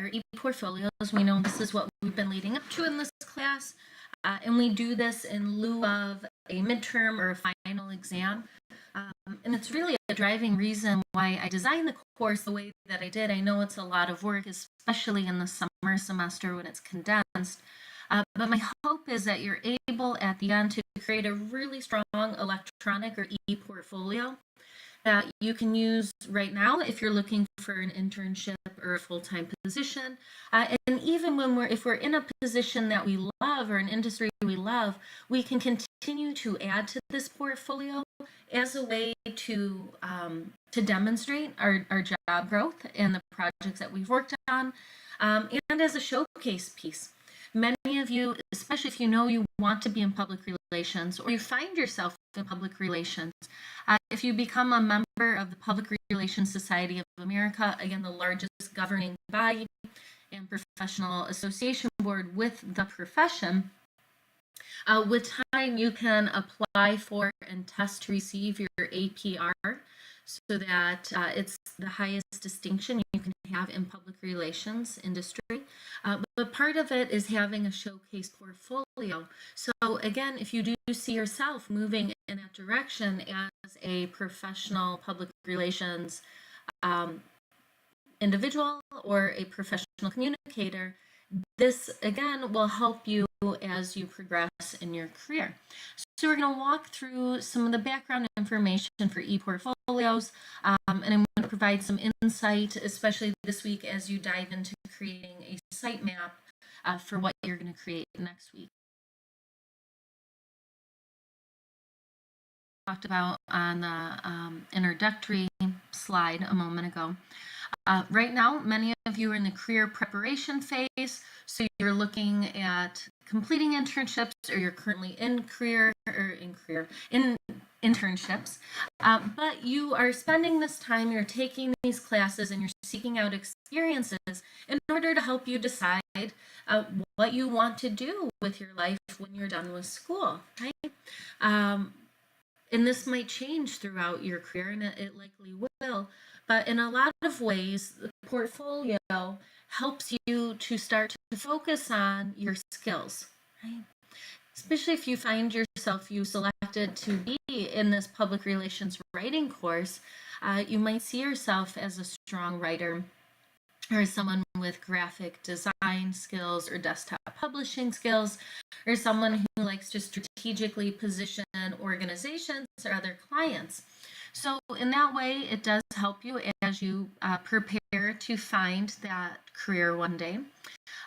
our ePortfolios. We know this is what we've been leading up to in this class, and we do this in lieu of a midterm or a final exam. And it's really a driving reason why I designed the course the way that I did. I know it's a lot of work, especially in the summer semester when it's condensed. But my hope is that you're able at the end to create a really strong electronic or e-portfolio that you can use right now if you're looking for an internship or a full-time position. And even if we're in a position that we love or an industry we love, we can continue to add to this portfolio as a way to demonstrate our job growth and the projects that we've worked on, and as a showcase piece. Many of you, especially if you know you want to be in public relations or you find yourself in public relations, if you become a member of the Public Relations Society of America, again, the largest governing body and professional association board with the profession, with time you can apply for and test to receive your APR so that it's the highest distinction you can have in public relations industry. But part of it is having a showcase portfolio. So again, if you do see yourself moving in that direction as a professional public relations individual or a professional communicator, this again will help you as you progress in your career. So we're going to walk through some of the background information for ePortfolios, and I'm going to provide some insight, especially this week as you dive into creating a sitemap for what you're going to create next week. Talked about on the introductory slide a moment ago. Right now, many of you are in the career preparation phase, so you're looking at completing internships, or you're currently in internships, but you are spending this time, you're taking these classes, and you're seeking out experiences in order to help you decide what you want to do with your life when you're done with school, right? And this might change throughout your career, and it likely will. But in a lot of ways, the portfolio helps you to start to focus on your skills, right? Especially if you find yourself, you selected to be in this public relations writing course, you might see yourself as a strong writer or someone with graphic design skills or desktop publishing skills, or someone who likes to strategically position organizations or other clients. So in that way, it does help you as you prepare to find that career one day,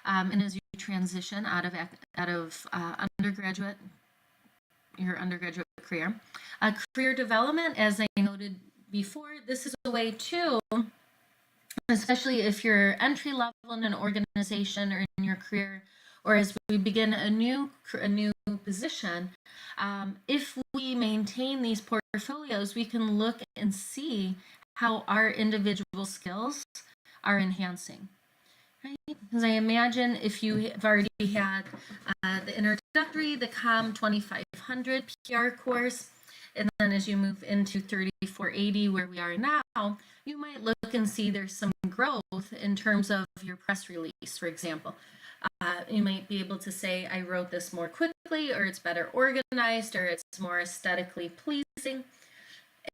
and as you transition out of your undergraduate career. Career development, as I noted before, this is a way too, especially if you're entry level in an organization or in your career, or as we begin a new position, if we maintain these portfolios, we can look and see how our individual skills are enhancing. Right? Because I imagine if you have already had the introductory, the COM 2500 PR course, and then as you move into 3480, where we are now, you might look and see there's some growth in terms of your press release, for example. You might be able to say, I wrote this more quickly, or it's better organized, or it's more aesthetically pleasing.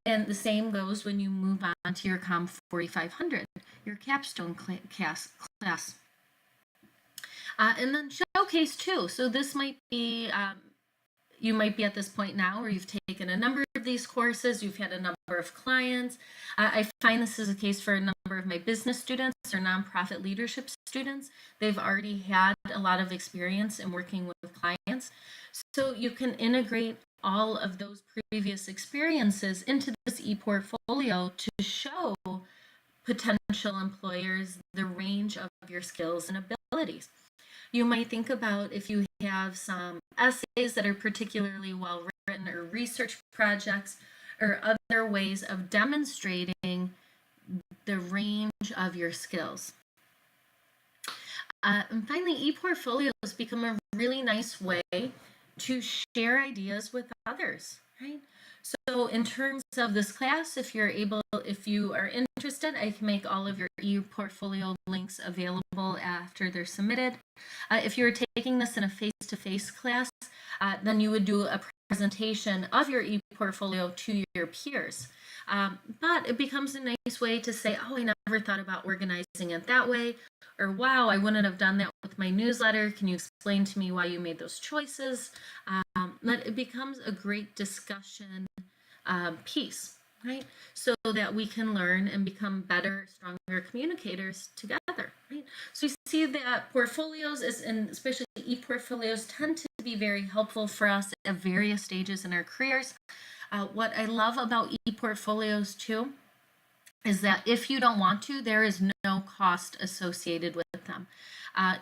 And the same goes when you move on to your COM 4500, your capstone class. And then showcase too. So this might be, you might be at this point now where you've taken a number of these courses, you've had a number of clients. I find this is the case for a number of my business students or nonprofit leadership students. They've already had a lot of experience in working with clients. So you can integrate all of those previous experiences into this ePortfolio to show potential employers the range of your skills and abilities. You might think about if you have some essays that are particularly well written, or research projects, or other ways of demonstrating the range of your skills. And finally, ePortfolios become a really nice way to share ideas with others, right? So in terms of this class, if you are interested, I can make all of your ePortfolio links available after they're submitted. If you were taking this in a face-to-face class, then you would do a presentation of your ePortfolio to your peers. But it becomes a nice way to say, oh, I never thought about organizing it that way, or wow, I wouldn't have done that with my newsletter. Can you explain to me why you made those choices? But it becomes a great discussion piece, right? So that we can learn and become better, stronger communicators together, right? So you see that portfolios, and especially ePortfolios, tend to be very helpful for us at various stages in our careers. What I love about ePortfolios too is that if you don't want to, there is no cost associated with them.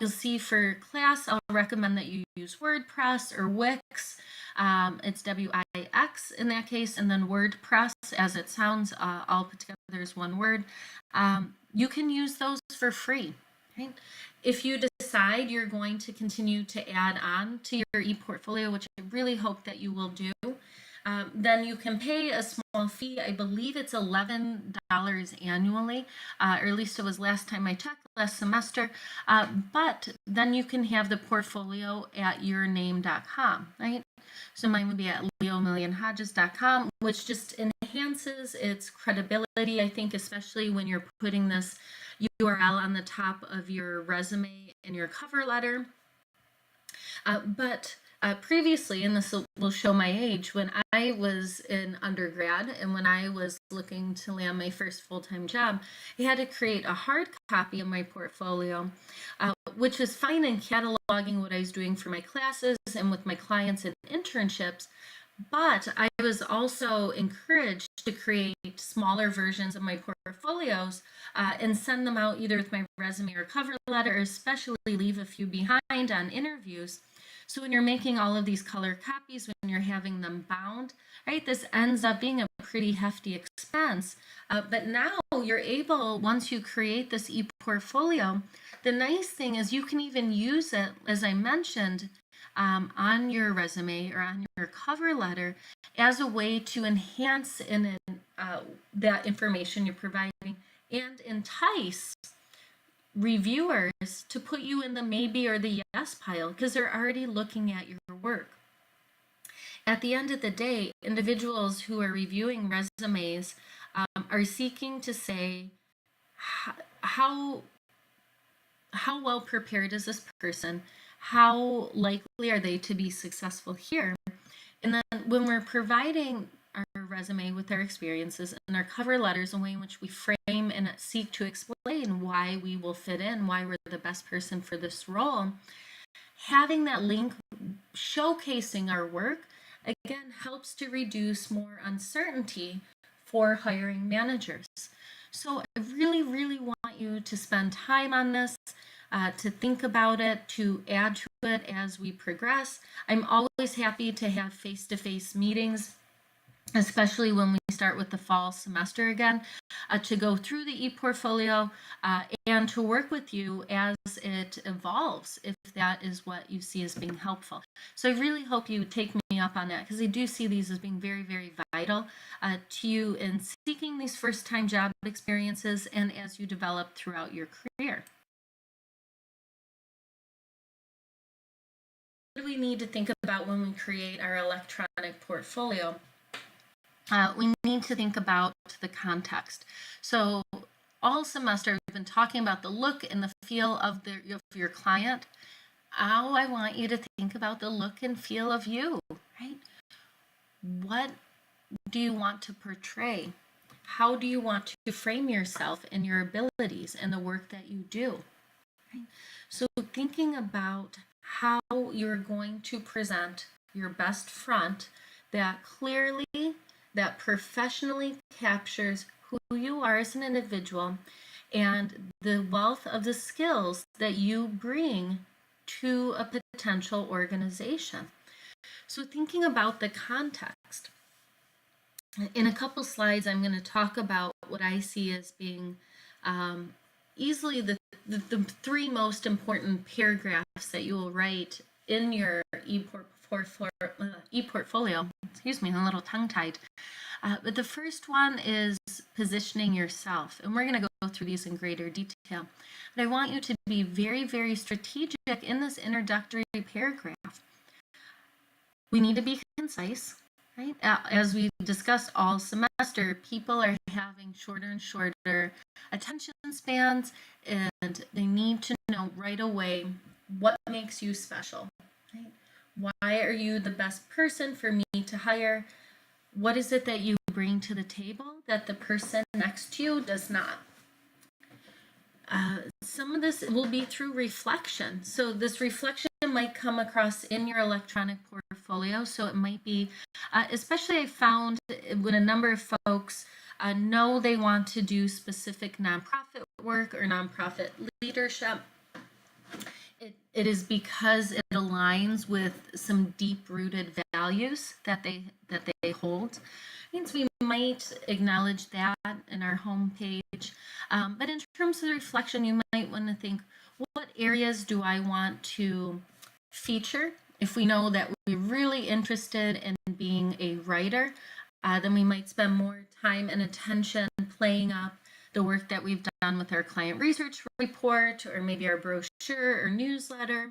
You'll see for class, I'll recommend that you use WordPress or Wix. It's Wix in that case, and then WordPress, as it sounds, all put together as one word. You can use those for free. Right? If you decide you're going to continue to add on to your ePortfolio, which I really hope that you will do, then you can pay a small fee. I believe it's $11 annually, or at least it was last time I checked, last semester. But then you can have the portfolio at yourname.com, right? So mine would be at leomillionhodges.com, which just enhances its credibility, I think, especially when you're putting this URL on the top of your resume and your cover letter. But previously, and this will show my age, when I was in undergrad and when I was looking to land my first full-time job, I had to create a hard copy of my portfolio, which was fine in cataloging what I was doing for my classes and with my clients and internships. But I was also encouraged to create smaller versions of my portfolios and send them out either with my resume or cover letter, or especially leave a few behind on interviews. So when you're making all of these color copies, when you're having them bound, right, this ends up being a pretty hefty expense. But now you're able, once you create this ePortfolio, the nice thing is you can even use it, as I mentioned, on your resume or on your cover letter as a way to enhance that information you're providing and entice reviewers to put you in the maybe or the yes pile because they're already looking at your work. At the end of the day, individuals who are reviewing resumes are seeking to say how well prepared is this person? How likely are they to be successful here? And then when we're providing our resume with our experiences and our cover letters, a way in which we frame and seek to explain why we will fit in, why we're the best person for this role, having that link showcasing our work, again, helps to reduce more uncertainty for hiring managers. So I really, really want you to spend time on this, to think about it, to add to it as we progress. I'm always happy to have face-to-face meetings, especially when we start with the fall semester again, to go through the ePortfolio and to work with you as it evolves, if that is what you see as being helpful. So I really hope you take me up on that, because I do see these as being very, very vital to you in seeking these first-time job experiences and as you develop throughout your career. What do we need to think about when we create our electronic portfolio? We need to think about the context. So all semester, we've been talking about the look and the feel of your client. Now I want you to think about the look and feel of you, right? What do you want to portray? How do you want to frame yourself and your abilities and the work that you do? Right? So thinking about how you're going to present your best front that clearly, that professionally captures who you are as an individual and the wealth of the skills that you bring to a potential organization. So thinking about the context. In a couple slides, I'm going to talk about what I see as being easily the three most important paragraphs that you will write in your ePortfolio. Excuse me, I'm a little tongue-tied. But the first one is positioning yourself, and we're going to go through these in greater detail. But I want you to be very, very strategic in this introductory paragraph. We need to be concise, right? As we discussed all semester, people are having shorter and shorter attention spans, and they need to know right away what makes you special, right? Why are you the best person for me to hire? What is it that you bring to the table that the person next to you does not? Some of this will be through reflection. So this reflection might come across in your electronic portfolio. So it might be, especially I found when a number of folks know they want to do specific nonprofit work or nonprofit leadership, it is because it aligns with some deep-rooted values that they hold. It means we might acknowledge that in our homepage. But in terms of reflection, you might want to think, what areas do I want to feature? If we know that we're really interested in being a writer, then we might spend more time and attention playing up the work that we've done with our client research report, or maybe our brochure or newsletter,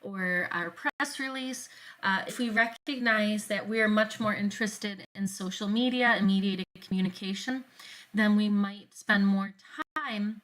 or our press release. If we recognize that we are much more interested in social media and mediated communication, then we might spend more time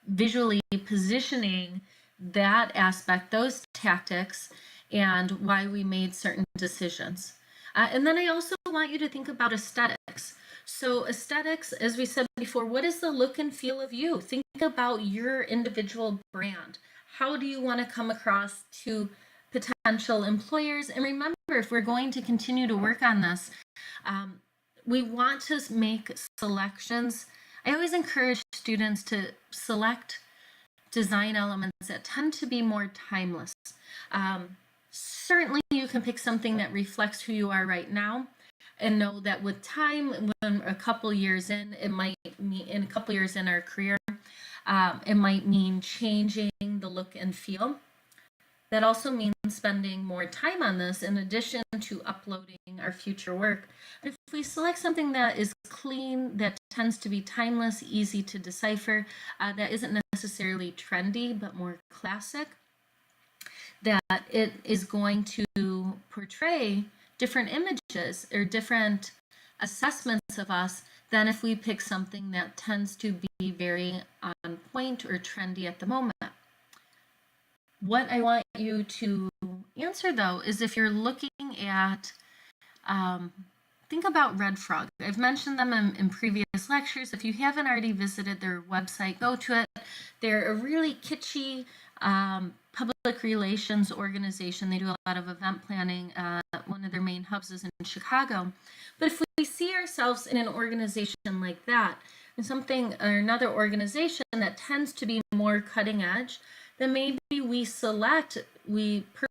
visually positioning that aspect, those tactics, and why we made certain decisions. And then I also want you to think about aesthetics. So aesthetics, as we said before, what is the look and feel of you? Think about your individual brand. How do you want to come across to potential employers? And remember, if we're going to continue to work on this, we want to make selections. I always encourage students to select design elements that tend to be more timeless. Certainly you can pick something that reflects who you are right now, and know that with time, when a couple years in, it might mean in a couple years in our career, it might mean changing the look and feel. That also means spending more time on this in addition to uploading our future work. But if we select something that is clean, that tends to be timeless, easy to decipher, that isn't necessarily trendy, but more classic, that it is going to portray different images or different assessments of us than if we pick something that tends to be very on point or trendy at the moment. What I want you to answer, though, is if you're looking at, think about Red Frog. I've mentioned them in previous lectures. If you haven't already visited their website, go to it. They're a really kitschy public relations organization. They do a lot of event planning. One of their main hubs is in Chicago. But if we see ourselves in an organization like that, and something or another organization that tends to be more cutting edge, then maybe we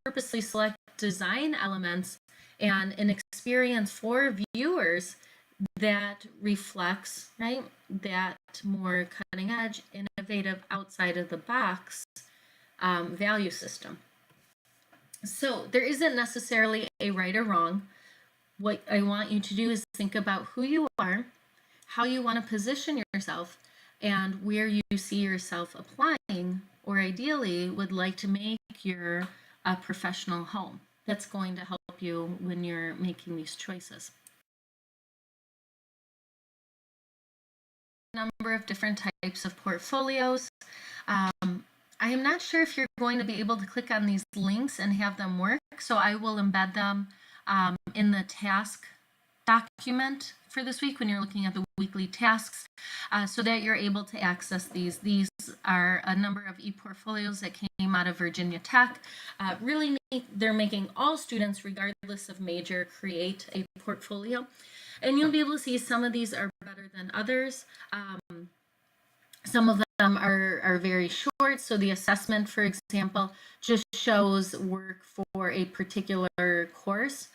purposely select design elements and an experience for viewers that reflects, right, that more cutting edge, innovative, outside of the box value system. So there isn't necessarily a right or wrong. What I want you to do is think about who you are, how you want to position yourself, and where you see yourself applying, or ideally would like to make your professional home. That's going to help you when you're making these choices. A number of different types of portfolios. I am not sure if you're going to be able to click on these links and have them work, so I will embed them in the task document for this week when you're looking at the weekly tasks, so that you're able to access these. These are a number of ePortfolios that came out of Virginia Tech. Really neat. They're making all students, regardless of major, create a portfolio. And you'll be able to see some of these are better than others. Some of them are very short. So the assessment, for example, just shows work for a particular course.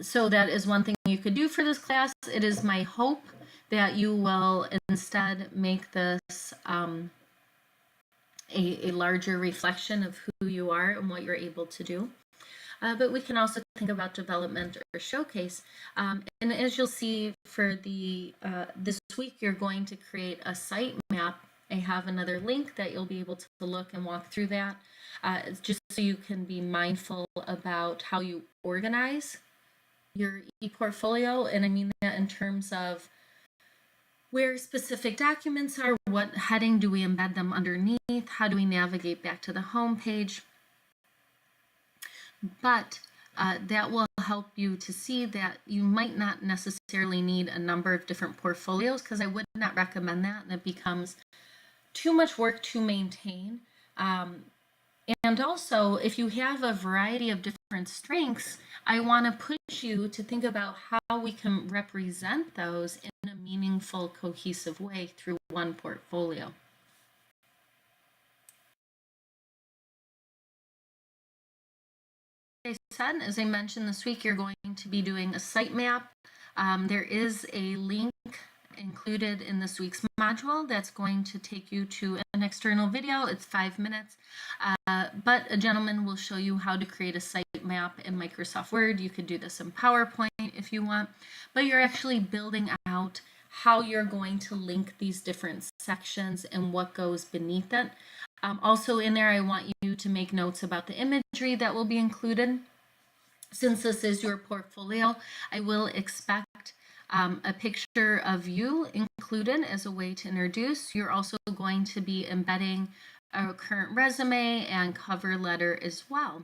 So that is one thing you could do for this class. It is my hope that you will instead make this a larger reflection of who you are and what you're able to do. But we can also think about development or showcase. And as you'll see for the this week, you're going to create a site map. I have another link that you'll be able to look and walk through that, just so you can be mindful about how you organize your ePortfolio. And I mean that in terms of where specific documents are, what heading do we embed them underneath, how do we navigate back to the home page. But that will help you to see that you might not necessarily need a number of different portfolios, because I would not recommend that, and it becomes too much work to maintain. And also, if you have a variety of different strengths, I want to push you to think about how we can represent those in a meaningful, cohesive way through one portfolio. As I mentioned, this week you're going to be doing a site map. There is a link included in this week's module that's going to take you to an external video. It's 5 minutes, but a gentleman will show you how to create a site map in Microsoft Word. You could do this in PowerPoint if you want, but you're actually building out how you're going to link these different sections and what goes beneath it. Also in there, I want you to make notes about the imagery that will be included. Since this is your portfolio, I will expect a picture of you included as a way to introduce. You're also going to be embedding a current resume and cover letter as well.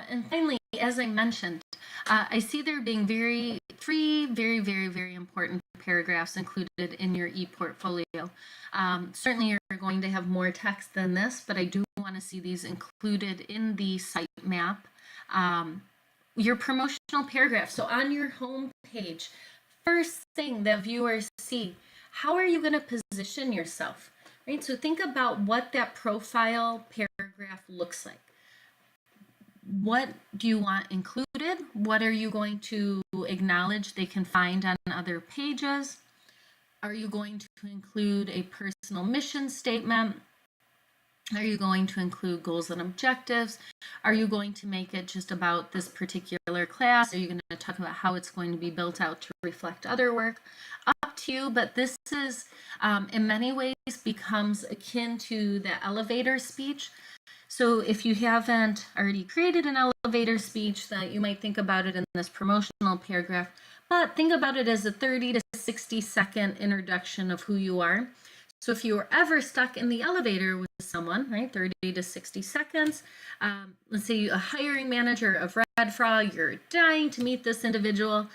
And finally, as I mentioned, I see there being three very important paragraphs included in your ePortfolio. Certainly you're going to have more text than this, but I do want to see these included in the site map. Your promotional paragraph. So on your home page, first thing that viewers see, how are you going to position yourself? Right? So think about what that profile paragraph looks like. What do you want included? What are you going to acknowledge they can find on other pages? Are you going to include a personal mission statement? Are you going to include goals and objectives? Are you going to make it just about this particular class? Are you going to talk about how it's going to be built out to reflect other work? Up to you, but this is in many ways becomes akin to the elevator speech. So if you haven't already created an elevator speech, that you might think about it in this promotional paragraph, but think about it as a 30 to 60 second introduction of who you are. So if you were ever stuck in the elevator with someone, right, 30 to 60 seconds, let's say a hiring manager of Red Frog, you're dying to meet this individual.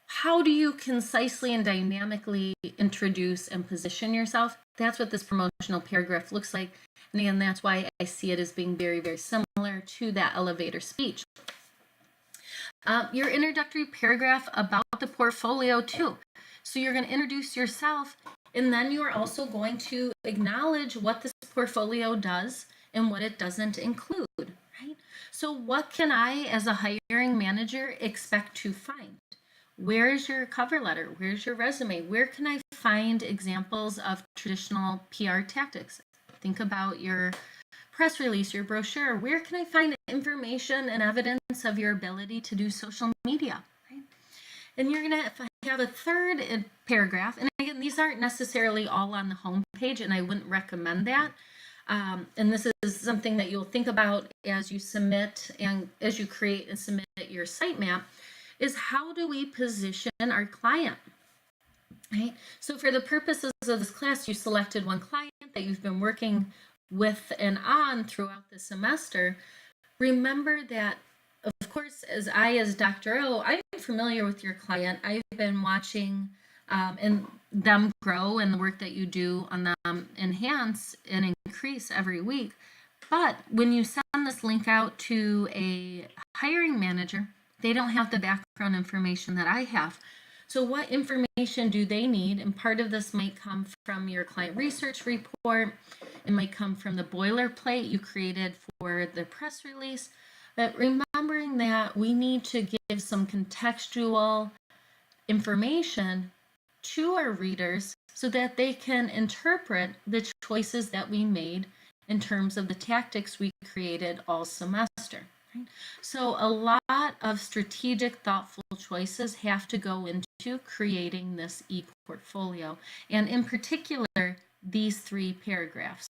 How do you concisely and dynamically introduce and position yourself? That's what this promotional paragraph looks like. And again, that's why I see it as being very similar to that elevator speech. Your introductory paragraph about the portfolio too. So you're going to introduce yourself, and then you are also going to acknowledge what this portfolio does and what it doesn't include, right? So what can I, as a hiring manager, expect to find? Where is your cover letter? Where's your resume? Where can I find examples of traditional PR tactics? Think about your press release, your brochure. Where can I find information and evidence of your ability to do social media? Right? And you're going to have a third paragraph. And again, these aren't necessarily all on the home page, and I wouldn't recommend that. And this is something that you'll think about as you submit and as you create and submit your site map, is how do we position our client? Right? So for the purposes of this class, you selected one client that you've been working with and on throughout the semester. Remember that, of course, as Dr. O, I'm familiar with your client. I've been watching and them grow and the work that you do on them enhance and increase every week. But when you send this link out to a hiring manager, they don't have the background information that I have. So what information do they need? And part of this might come from your client research report. It might come from the boilerplate you created for the press release. But remembering that we need to give some contextual information to our readers so that they can interpret the choices that we made in terms of the tactics we created all semester. Right? So a lot of strategic, thoughtful choices have to go into creating this e-portfolio, and in particular, these 3 paragraphs.